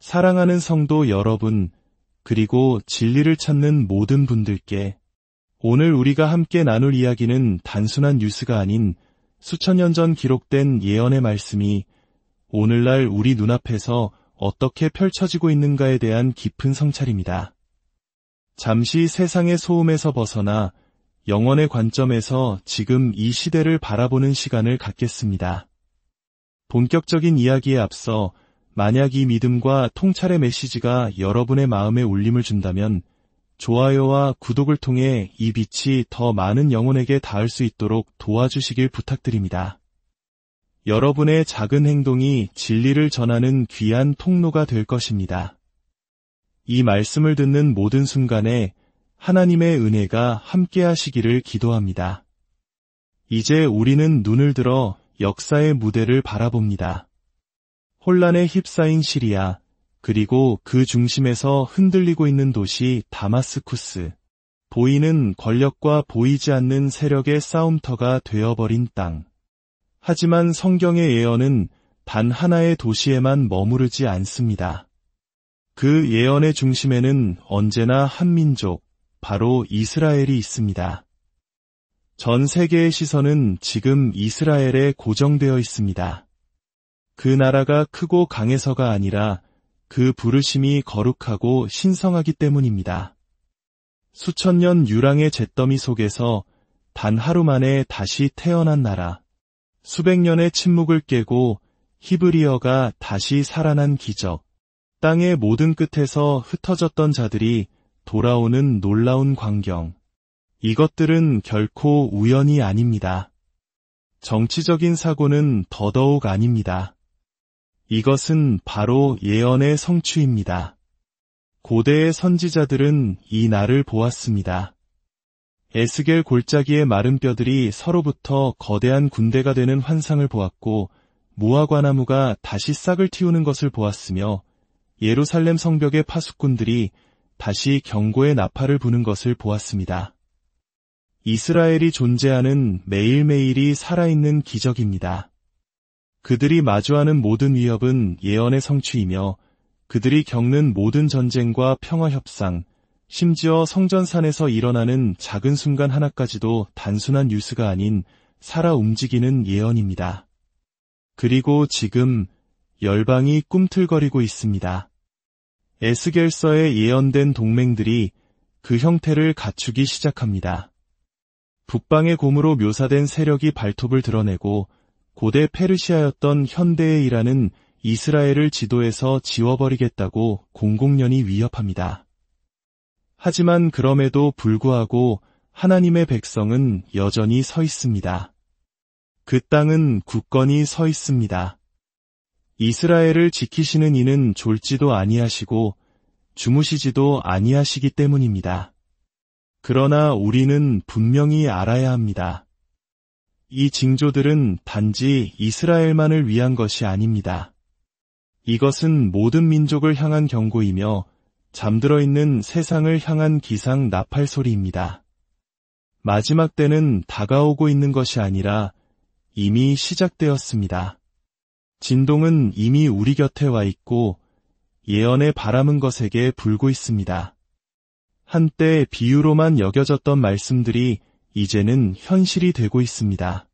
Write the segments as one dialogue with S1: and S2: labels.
S1: 사랑하는 성도 여러분, 그리고 진리를 찾는 모든 분들께 오늘 우리가 함께 나눌 이야기는 단순한 뉴스가 아닌 수천 년 전 기록된 예언의 말씀이 오늘날 우리 눈앞에서 어떻게 펼쳐지고 있는가에 대한 깊은 성찰입니다. 잠시 세상의 소음에서 벗어나 영혼의 관점에서 지금 이 시대를 바라보는 시간을 갖겠습니다. 본격적인 이야기에 앞서 만약 이 믿음과 통찰의 메시지가 여러분의 마음에 울림을 준다면 좋아요와 구독을 통해 이 빛이 더 많은 영혼에게 닿을 수 있도록 도와주시길 부탁드립니다. 여러분의 작은 행동이 진리를 전하는 귀한 통로가 될 것입니다. 이 말씀을 듣는 모든 순간에 하나님의 은혜가 함께하시기를 기도합니다. 이제 우리는 눈을 들어 역사의 무대를 바라봅니다. 혼란에 휩싸인 시리아, 그리고 그 중심에서 흔들리고 있는 도시 다마스쿠스, 보이는 권력과 보이지 않는 세력의 싸움터가 되어버린 땅. 하지만 성경의 예언은 단 하나의 도시에만 머무르지 않습니다. 그 예언의 중심에는 언제나 한 민족, 바로 이스라엘이 있습니다. 전 세계의 시선은 지금 이스라엘에 고정되어 있습니다. 그 나라가 크고 강해서가 아니라 그 부르심이 거룩하고 신성하기 때문입니다. 수천 년 유랑의 잿더미 속에서 단 하루 만에 다시 태어난 나라, 수백 년의 침묵을 깨고 히브리어가 다시 살아난 기적, 땅의 모든 끝에서 흩어졌던 자들이 돌아오는 놀라운 광경. 이것들은 결코 우연이 아닙니다. 정치적인 사고는 더더욱 아닙니다. 이것은 바로 예언의 성취입니다. 고대의 선지자들은 이 날을 보았습니다. 에스겔 골짜기의 마른 뼈들이 서로부터 거대한 군대가 되는 환상을 보았고 무화과나무가 다시 싹을 틔우는 것을 보았으며 예루살렘 성벽의 파수꾼들이 다시 경고의 나팔을 부는 것을 보았습니다. 이스라엘이 존재하는 매일매일이 살아있는 기적입니다. 그들이 마주하는 모든 위협은 예언의 성취이며 그들이 겪는 모든 전쟁과 평화협상, 심지어 성전산에서 일어나는 작은 순간 하나까지도 단순한 뉴스가 아닌 살아 움직이는 예언입니다. 그리고 지금 열방이 꿈틀거리고 있습니다. 에스겔서에 예언된 동맹들이 그 형태를 갖추기 시작합니다. 북방의 곰으로 묘사된 세력이 발톱을 드러내고 고대 페르시아였던 현대의 이란은 이스라엘을 지도에서 지워버리겠다고 공공연히 위협합니다. 하지만 그럼에도 불구하고 하나님의 백성은 여전히 서 있습니다. 그 땅은 굳건히 서 있습니다. 이스라엘을 지키시는 이는 졸지도 아니하시고 주무시지도 아니하시기 때문입니다. 그러나 우리는 분명히 알아야 합니다. 이 징조들은 단지 이스라엘만을 위한 것이 아닙니다. 이것은 모든 민족을 향한 경고이며 잠들어 있는 세상을 향한 기상 나팔 소리입니다. 마지막 때는 다가오고 있는 것이 아니라 이미 시작되었습니다. 진동은 이미 우리 곁에 와 있고 예언의 바람은 것에게 불고 있습니다. 한때 비유로만 여겨졌던 말씀들이 이제는 현실이 되고 있습니다.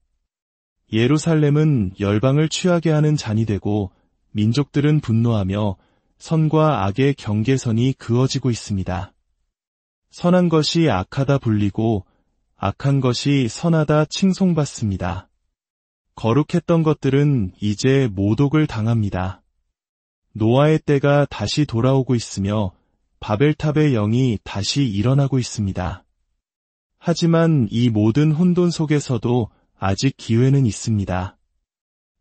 S1: 예루살렘은 열방을 취하게 하는 잔이 되고 민족들은 분노하며 선과 악의 경계선이 그어지고 있습니다. 선한 것이 악하다 불리고 악한 것이 선하다 칭송받습니다. 거룩했던 것들은 이제 모독을 당합니다. 노아의 때가 다시 돌아오고 있으며 바벨탑의 영이 다시 일어나고 있습니다. 하지만 이 모든 혼돈 속에서도 아직 기회는 있습니다.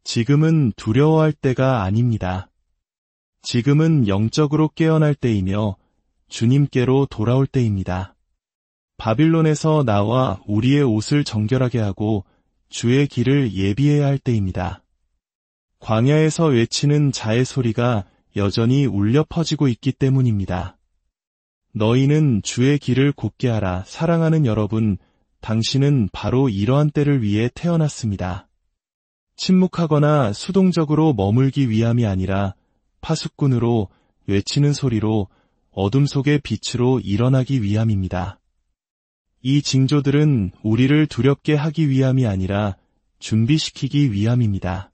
S1: 지금은 두려워할 때가 아닙니다. 지금은 영적으로 깨어날 때이며 주님께로 돌아올 때입니다. 바빌론에서 나와 우리의 옷을 정결하게 하고 주의 길을 예비해야 할 때입니다. 광야에서 외치는 자의 소리가 여전히 울려 퍼지고 있기 때문입니다. 너희는 주의 길을 곧게 하라. 사랑하는 여러분, 당신은 바로 이러한 때를 위해 태어났습니다. 침묵하거나 수동적으로 머물기 위함이 아니라 파수꾼으로 외치는 소리로 어둠 속의 빛으로 일어나기 위함입니다. 이 징조들은 우리를 두렵게 하기 위함이 아니라 준비시키기 위함입니다.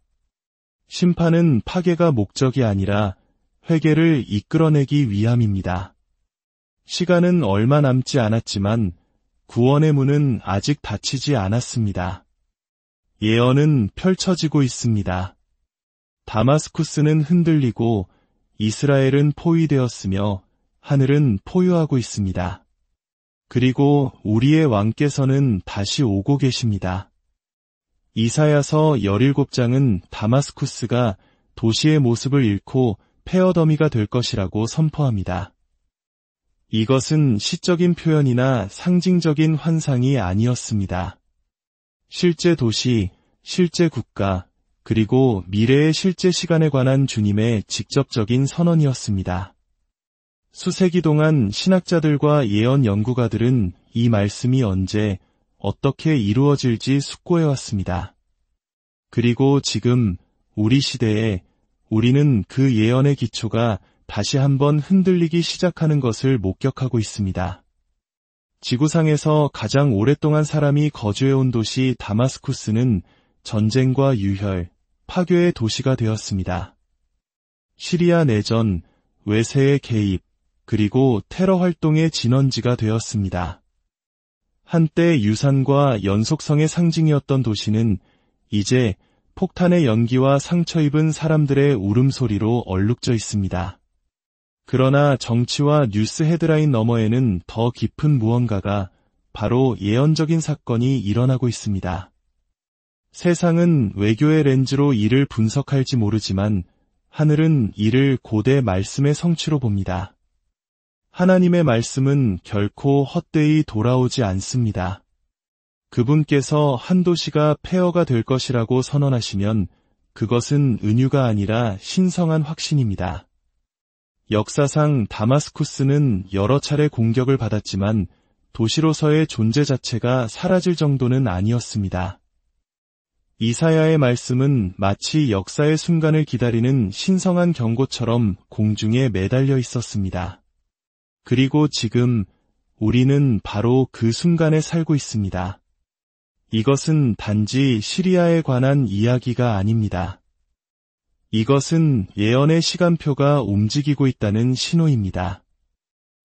S1: 심판은 파괴가 목적이 아니라 회개를 이끌어내기 위함입니다. 시간은 얼마 남지 않았지만 구원의 문은 아직 닫히지 않았습니다. 예언은 펼쳐지고 있습니다. 다마스쿠스는 흔들리고 이스라엘은 포위되었으며 하늘은 포효하고 있습니다. 그리고 우리의 왕께서는 다시 오고 계십니다. 이사야서 17장은 다마스쿠스가 도시의 모습을 잃고 폐허더미가 될 것이라고 선포합니다. 이것은 시적인 표현이나 상징적인 환상이 아니었습니다. 실제 도시, 실제 국가, 그리고 미래의 실제 시간에 관한 주님의 직접적인 선언이었습니다. 수세기 동안 신학자들과 예언 연구가들은 이 말씀이 언제, 어떻게 이루어질지 숙고해왔습니다. 그리고 지금 우리 시대에 우리는 그 예언의 기초가 다시 한번 흔들리기 시작하는 것을 목격하고 있습니다. 지구상에서 가장 오랫동안 사람이 거주해온 도시 다마스쿠스는 전쟁과 유혈, 파괴의 도시가 되었습니다. 시리아 내전, 외세의 개입, 그리고 테러 활동의 진원지가 되었습니다. 한때 유산과 연속성의 상징이었던 도시는 이제 폭탄의 연기와 상처 입은 사람들의 울음소리로 얼룩져 있습니다. 그러나 정치와 뉴스 헤드라인 너머에는 더 깊은 무언가가, 바로 예언적인 사건이 일어나고 있습니다. 세상은 외교의 렌즈로 이를 분석할지 모르지만 하늘은 이를 고대 말씀의 성취로 봅니다. 하나님의 말씀은 결코 헛되이 돌아오지 않습니다. 그분께서 한 도시가 폐허가 될 것이라고 선언하시면 그것은 은유가 아니라 신성한 확신입니다. 역사상 다마스쿠스는 여러 차례 공격을 받았지만 도시로서의 존재 자체가 사라질 정도는 아니었습니다. 이사야의 말씀은 마치 역사의 순간을 기다리는 신성한 경고처럼 공중에 매달려 있었습니다. 그리고 지금 우리는 바로 그 순간에 살고 있습니다. 이것은 단지 시리아에 관한 이야기가 아닙니다. 이것은 예언의 시간표가 움직이고 있다는 신호입니다.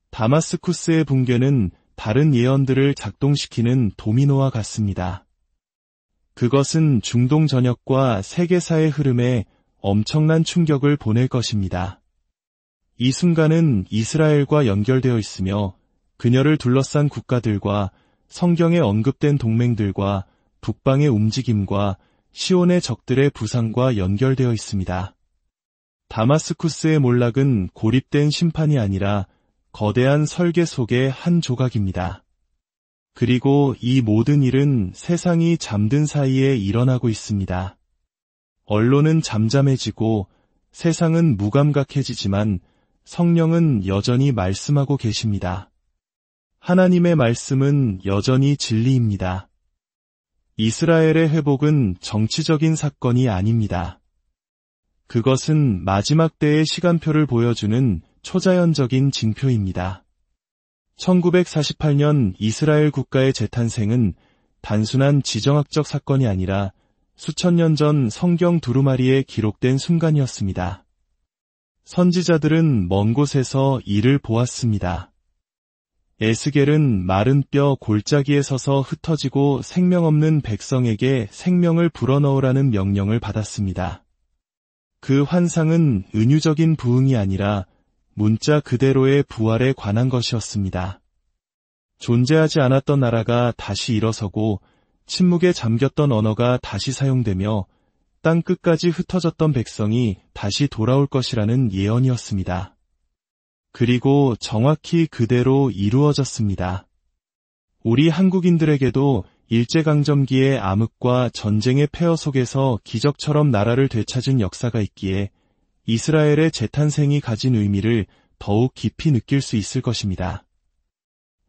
S1: 다마스쿠스의 붕괴는 다른 예언들을 작동시키는 도미노와 같습니다. 그것은 중동 전역과 세계사의 흐름에 엄청난 충격을 보낼 것입니다. 이 순간은 이스라엘과 연결되어 있으며 그녀를 둘러싼 국가들과 성경에 언급된 동맹들과 북방의 움직임과 시온의 적들의 부상과 연결되어 있습니다. 다마스쿠스의 몰락은 고립된 심판이 아니라 거대한 설계 속의 한 조각입니다. 그리고 이 모든 일은 세상이 잠든 사이에 일어나고 있습니다. 언론은 잠잠해지고 세상은 무감각해지지만 성령은 여전히 말씀하고 계십니다. 하나님의 말씀은 여전히 진리입니다. 이스라엘의 회복은 정치적인 사건이 아닙니다. 그것은 마지막 때의 시간표를 보여주는 초자연적인 징표입니다. 1948년 이스라엘 국가의 재탄생은 단순한 지정학적 사건이 아니라 수천 년 전 성경 두루마리에 기록된 순간이었습니다. 선지자들은 먼 곳에서 이를 보았습니다. 에스겔은 마른 뼈 골짜기에 서서 흩어지고 생명 없는 백성에게 생명을 불어넣으라는 명령을 받았습니다. 그 환상은 은유적인 부흥이 아니라 문자 그대로의 부활에 관한 것이었습니다. 존재하지 않았던 나라가 다시 일어서고 침묵에 잠겼던 언어가 다시 사용되며 땅 끝까지 흩어졌던 백성이 다시 돌아올 것이라는 예언이었습니다. 그리고 정확히 그대로 이루어졌습니다. 우리 한국인들에게도 일제강점기의 암흑과 전쟁의 폐허 속에서 기적처럼 나라를 되찾은 역사가 있기에 이스라엘의 재탄생이 가진 의미를 더욱 깊이 느낄 수 있을 것입니다.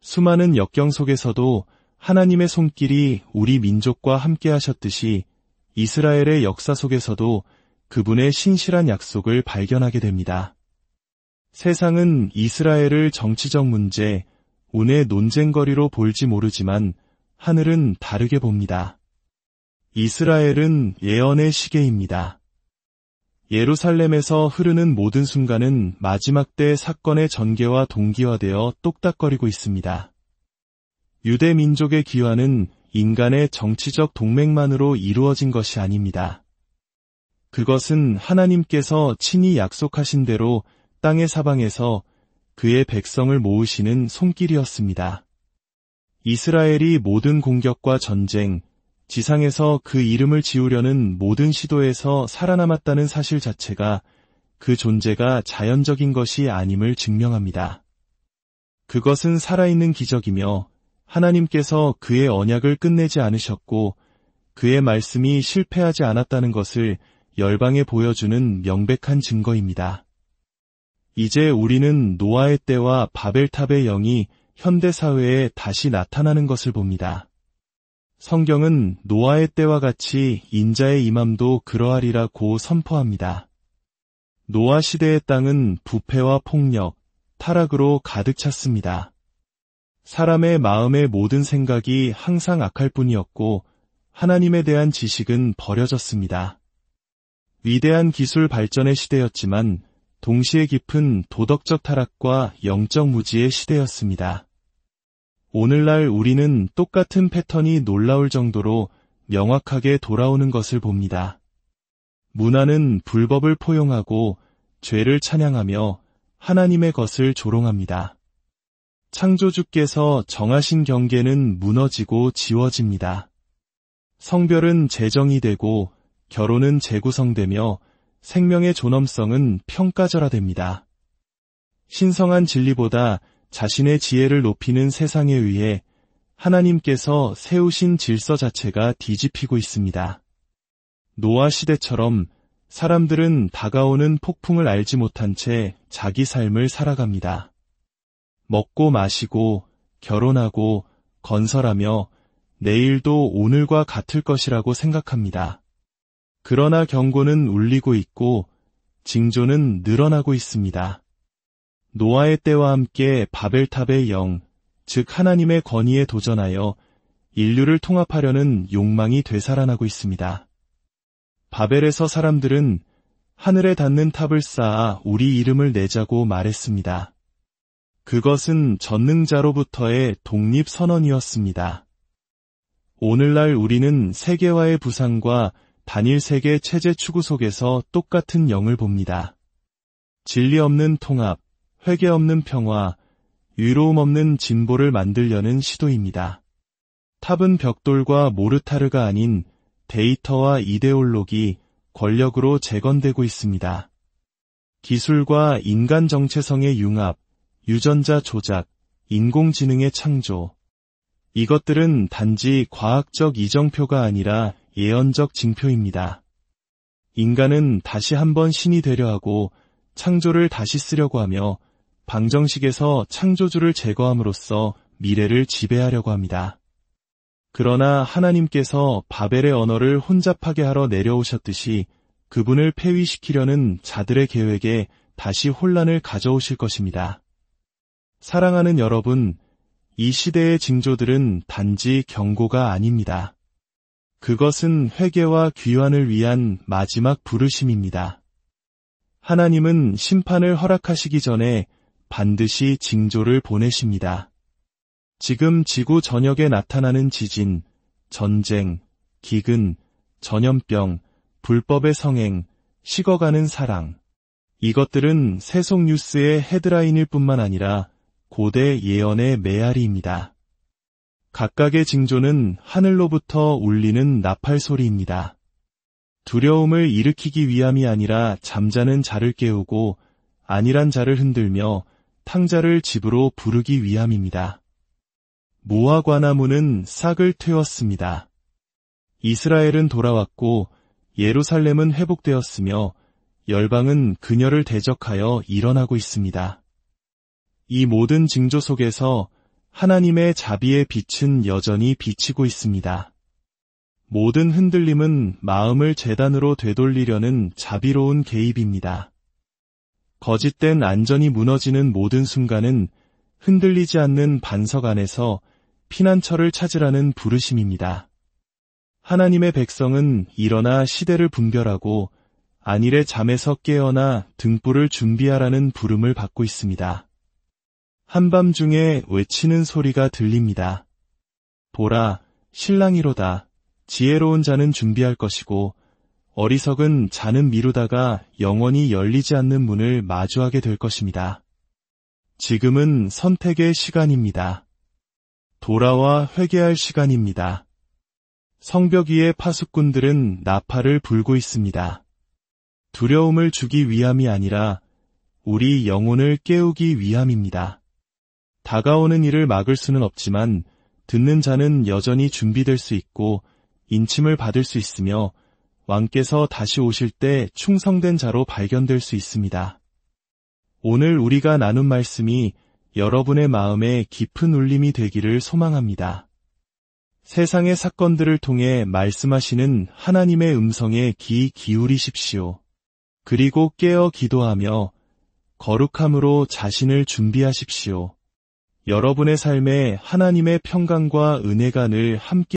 S1: 수많은 역경 속에서도 하나님의 손길이 우리 민족과 함께 하셨듯이 이스라엘의 역사 속에서도 그분의 신실한 약속을 발견하게 됩니다. 세상은 이스라엘을 정치적 문제, 운의 논쟁거리로 볼지 모르지만 하늘은 다르게 봅니다. 이스라엘은 예언의 시계입니다. 예루살렘에서 흐르는 모든 순간은 마지막 때 사건의 전개와 동기화되어 똑딱거리고 있습니다. 유대 민족의 기화는 인간의 정치적 동맹만으로 이루어진 것이 아닙니다. 그것은 하나님께서 친히 약속하신 대로 땅의 사방에서 그의 백성을 모으시는 손길이었습니다. 이스라엘이 모든 공격과 전쟁, 지상에서 그 이름을 지우려는 모든 시도에서 살아남았다는 사실 자체가 그 존재가 자연적인 것이 아님을 증명합니다. 그것은 살아있는 기적이며 하나님께서 그의 언약을 끝내지 않으셨고 그의 말씀이 실패하지 않았다는 것을 열방에 보여주는 명백한 증거입니다. 이제 우리는 노아의 때와 바벨탑의 영이 현대사회에 다시 나타나는 것을 봅니다. 성경은 노아의 때와 같이 인자의 임함도 그러하리라고 선포합니다. 노아 시대의 땅은 부패와 폭력, 타락으로 가득 찼습니다. 사람의 마음의 모든 생각이 항상 악할 뿐이었고 하나님에 대한 지식은 버려졌습니다. 위대한 기술 발전의 시대였지만 동시에 깊은 도덕적 타락과 영적 무지의 시대였습니다. 오늘날 우리는 똑같은 패턴이 놀라울 정도로 명확하게 돌아오는 것을 봅니다. 문화는 불법을 포용하고 죄를 찬양하며 하나님의 것을 조롱합니다. 창조주께서 정하신 경계는 무너지고 지워집니다. 성별은 재정이 되고 결혼은 재구성되며 생명의 존엄성은 평가절하됩니다. 신성한 진리보다 자신의 지혜를 높이는 세상에 의해 하나님께서 세우신 질서 자체가 뒤집히고 있습니다. 노아 시대처럼 사람들은 다가오는 폭풍을 알지 못한 채 자기 삶을 살아갑니다. 먹고 마시고 결혼하고 건설하며 내일도 오늘과 같을 것이라고 생각합니다. 그러나 경고는 울리고 있고 징조는 늘어나고 있습니다. 노아의 때와 함께 바벨탑의 영, 즉 하나님의 권위에 도전하여 인류를 통합하려는 욕망이 되살아나고 있습니다. 바벨에서 사람들은 하늘에 닿는 탑을 쌓아 우리 이름을 내자고 말했습니다. 그것은 전능자로부터의 독립선언이었습니다. 오늘날 우리는 세계화의 부상과 단일 세계 체제 추구 속에서 똑같은 영을 봅니다. 진리 없는 통합, 회개 없는 평화, 유로움 없는 진보를 만들려는 시도입니다. 탑은 벽돌과 모르타르가 아닌 데이터와 이데올로기, 권력으로 재건되고 있습니다. 기술과 인간 정체성의 융합, 유전자 조작, 인공지능의 창조. 이것들은 단지 과학적 이정표가 아니라 예언적 징표입니다. 인간은 다시 한번 신이 되려 하고 창조를 다시 쓰려고 하며 방정식에서 창조주를 제거함으로써 미래를 지배하려고 합니다. 그러나 하나님께서 바벨의 언어를 혼잡하게 하러 내려오셨듯이 그분을 폐위시키려는 자들의 계획에 다시 혼란을 가져오실 것입니다. 사랑하는 여러분, 이 시대의 징조들은 단지 경고가 아닙니다. 그것은 회개와 귀환을 위한 마지막 부르심입니다. 하나님은 심판을 허락하시기 전에 반드시 징조를 보내십니다. 지금 지구 전역에 나타나는 지진, 전쟁, 기근, 전염병, 불법의 성행, 식어가는 사랑. 이것들은 세속 뉴스의 헤드라인일 뿐만 아니라 고대 예언의 메아리입니다. 각각의 징조는 하늘로부터 울리는 나팔 소리입니다. 두려움을 일으키기 위함이 아니라 잠자는 자를 깨우고 안일한 자를 흔들며 탕자를 집으로 부르기 위함입니다. 모아 관아문은 싹을 틔웠습니다. 이스라엘은 돌아왔고 예루살렘은 회복되었으며 열방은 그녀를 대적하여 일어나고 있습니다. 이 모든 징조 속에서 하나님의 자비의 빛은 여전히 비치고 있습니다. 모든 흔들림은 마음을 제단으로 되돌리려는 자비로운 개입입니다. 거짓된 안전이 무너지는 모든 순간은 흔들리지 않는 반석 안에서 피난처를 찾으라는 부르심입니다. 하나님의 백성은 일어나 시대를 분별하고 안일의 잠에서 깨어나 등불을 준비하라는 부름을 받고 있습니다. 한밤중에 외치는 소리가 들립니다. 보라, 신랑이로다. 지혜로운 자는 준비할 것이고 어리석은 자는 미루다가 영원히 열리지 않는 문을 마주하게 될 것입니다. 지금은 선택의 시간입니다. 돌아와 회개할 시간입니다. 성벽 위의 파수꾼들은 나팔을 불고 있습니다. 두려움을 주기 위함이 아니라 우리 영혼을 깨우기 위함입니다. 다가오는 일을 막을 수는 없지만 듣는 자는 여전히 준비될 수 있고 인침을 받을 수 있으며 왕께서 다시 오실 때 충성된 자로 발견될 수 있습니다. 오늘 우리가 나눈 말씀이 여러분의 마음에 깊은 울림이 되기를 소망합니다. 세상의 사건들을 통해 말씀하시는 하나님의 음성에 귀 기울이십시오. 그리고 깨어 기도하며 거룩함으로 자신을 준비하십시오. 여러분의 삶에 하나님의 평강과 은혜가 늘 함께